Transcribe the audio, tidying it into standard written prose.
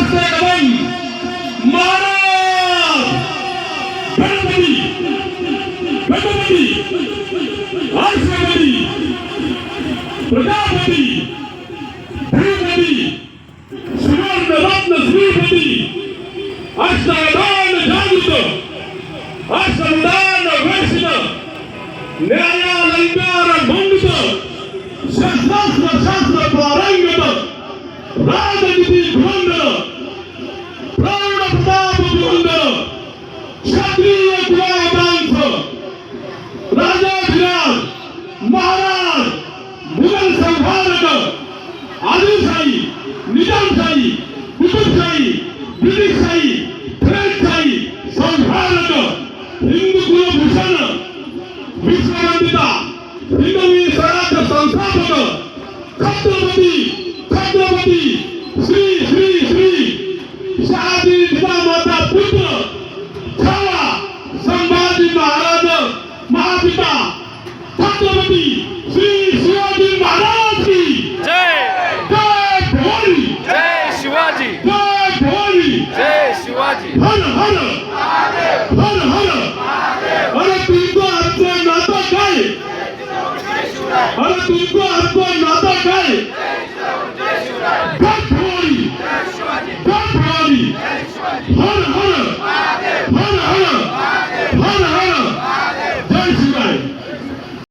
राष्ट्र कदम महाराज गणपती गणपती राष्ट्रपती प्रजापती भूपती सुवर्ण रत्न श्रीपती अष्टावधान जागृत अष्टवधान वैष्णव न्यायालंकार मंडित शस्त्रास्त्र शास्त्र पारंगत राजनीती धुरंधर प्रौढ प्रताप पुरंदर क्षत्रिय कुलावतांच राजाधिराज महाराज मुघल संहारक आदिलशाही निजामशाही कुतुबशाही ब्रिटिशशाही फ्रेंचशाही संहारक हिंदू कुलभूषण विश्ववंदिता हिंदवी स्वराज्य संस्थापक छत्रपती छत्रपती श्री श्री श्री शहाजी जिजामाता पुत्र छावा संभाजी महाराज महापिता छत्रपती श्री शिवाजी महाराज की जय जय भवानी जय शिवाजी जय भवानी जय शिवाजी हर हर हर हर हर तीर्थ